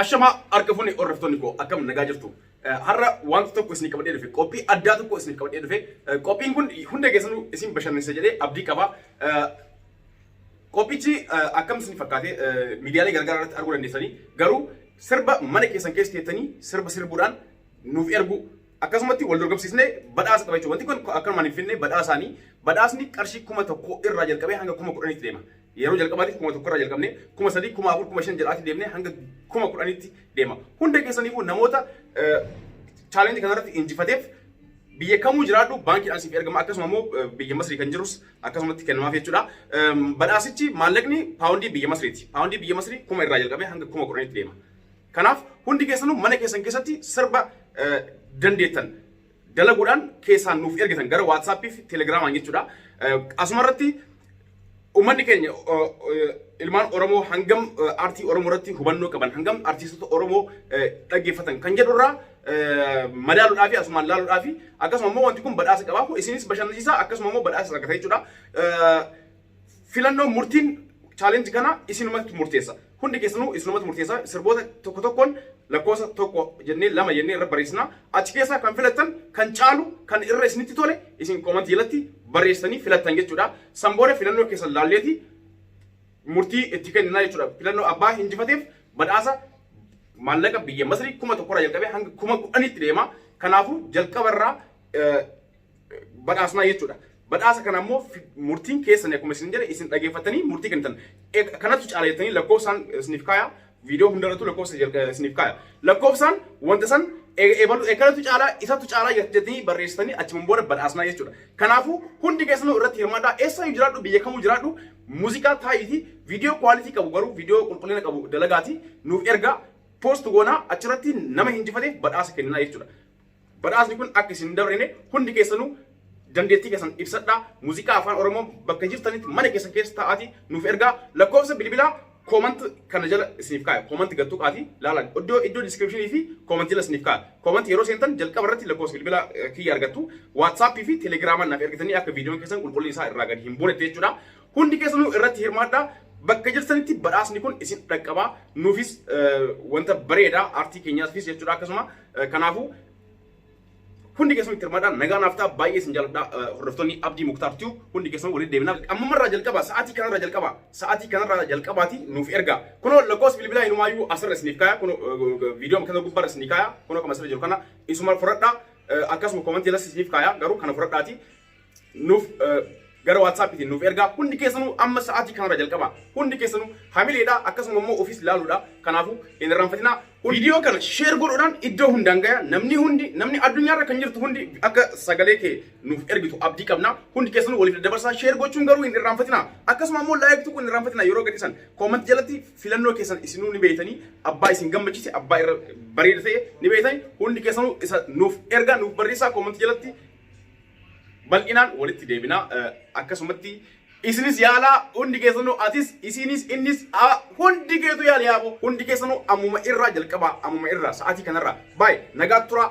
Ashama arkafuni orreftoni ko akam nagaa jirtu. Har'a wanta tokko isin qabadee dhufe qophii addaa tokko isin qabadee dhufe qophiin kun hunda keessanuu isin bashannansiisa jedhee abdii qaba. Qophichi akkam isin fakkaatee miidiyaalee garagaraa irratti arguu dandeessanii garuu sirba mana keessan keessa teessanii sirba sirbuudhaan nuuf ergu akkasumatti wal dorgomsiisnee badhaasa qaba jechuudha. Wanti kun akkanumaan hin finne badhaasni qarshii 1000 irraa jalqabee hanga 10,000tti deema. Yeroo jalqabaatti 1000 irraa jalqabnee 3,000, 4,000, 5,000 jedhaatti deemnee hanga 10,000tti deema. Hunda keessaniifuu namoota challenge kanarratti injifateef biyya kamuu jiraadhu baankiidhaan siif ergama. Akkasuma immoo biyya Masrii kan jirus akkasumatti kennamaaf jechuudha. Badhaasichi maallaqni paawundii biyya Masriiti. Paawundii biyya Masrii 1,000 irraa jalqabee hanga 10,000tti deema. Kanaaf hundi keessanuu mana keessan keessatti sirba dandeettan dalaguudhaan keessaan nuuf ergitan gara WhatsApp fi Telegiraamaan jechuudha. Asumarratti uummanni keenya ilmaan Oromoo hangam aartii Oromoo irratti hubannoo qaban hangam aartistoota Oromoo dhaggeeffatan kan jedhurraa madaaluudhaa fi asumaan laaluudhaa fi akkasuma immoo wanti kun badhaasa qabaa isinis bashannansiisaa akkasuma immoo badhaasa argata jechuudha. Filannoo murtiin challenge kana isinumatti murteessa. Hundi keessanuu isinumatti murteessa. Sirboota tokko tokkoon lakkoofsa tokko jennee lama jennee irra barreessina. Achi keessaa kan filattan kan caalu kan irra isinitti tole isin koomantii jalatti barreessanii filattan jechuudha. Sanboora filannoo keessan laalleeti murtii itti kenninaa jechuudha. Filannoo abbaa injifateef badhaasa maallaqa biyya Masrii 1,000 irraa jalqabee hanga 10,000tti deema. Kanaafuu jalqabarraa badhaasnaa jechuudha. Badhaasa kana immoo murtiin keessan akkuma isin jedhe isin dhaggeeffatanii murtii kennitan. Kanatu caala jettanii lakkoofsaan isiniif kaaya. Viidiyoo hundarrattuu lakkoofsa isiniif kaaya. Lakkoofsaan wanta san kanatu caalaa isatu caalaa jettanii barreessitanii achiin booda badhaasnaa jechuudha. Kanaafuu hundi keessanuu irratti hirmaadhaa. Eessa jiraadhu biyya kamuu jiraadhu muuziqaa taayitii viidiyoo kwaalitii qabu garuu viidiyoo qulqullina qabu dalagaati nuuf ergaa poost goonaa achirratti nama injifateef badhaasa kenninaa jechuudha. Badhaasni kun akka isin dabrine hundi keessanuu dandeettii keessan ibsadhaa. Muuziqaa afaan Oromoo bakka jirtanitti mana keessan keessa taa'aatii nuuf ergaa. Lakkoofsa bilbilaa koomanti kana jala isiniif kaaya. Koomanti gattuu qaati laalaan iddoo diskiripshinii fi koomantii jala isiniif kaaya. Koomanti yeroo seentan jalqaba irratti lakkoofsa bilbilaa kiyya argattu. WhatsApp fi Telegiraamaan naaf ergitanii akka viidiyoon keessan qulqullinni isaa irraa gadi hin buunetti jechuudha. Hundi keessanuu irratti hirmaadhaa. Bakka jirtanitti badhaasni kun isin dhaqqabaa. Nuufis wanta bareedaa aartii keenyaafis jechuudha akkasuma kanaafuu hundi keessan itti hirmaadhaan nagaa naaf ta'a baay'ee isin jaalladha hordoftoonni Abdii Muktaar Tube hundi keessan waliin deebinaa ammarraa jalqaba sa'aatii kanarraa jalqabaati nuuf ergaa kunoo lakkoofsa bilbilaa inumaayyuu asirra isiniif kaaya kunoo viidiyoo kana gubbaarra isiniif kaaya kunoo kan asirra jiru kana isuma fudhadhaa akkasuma koomantii jalatti isiniif kaaya garuu kana fudhadhaati nuuf gara WhatsApp nuuf ergaa hundi keessanuu amma sa'aatii kanarraa jalqaba hundi keessanuu hamileedha akkasuma immoo ofiis laaluudha kanaafuu hin irraanfatinaa. Viidiyoo kana share godhuudhaan iddoo hundaan gaya namni addunyaarra kan jirtu hundi akka sagalee kee nuuf ergitu abdii qabna. Hundi keessanuu waliif dabarsaa share gochuun garuu hin irraanfatinaa. Akkasuma immoo like tuquun hin irraanfatinaa yeroo gadhiisan koomantii jalatti filannoo keessan isinuu ni beeytanii abbaa isin gammachiise abbaa irra bareeda ta'e ni beeytanii hundi keessanuu isa nuuf ergaa nuuf barreessaa koomantii jalatti bal'inaan walitti deebinaa akkasumatti isinis yaalaa hundi keessanuu atis isinis innis hundi keetu yaala yaabo hundi keessanuu ammuma irraa jalqabaa ammuma irraa sa'aatii kanarraa baay'ee nagaa turaa.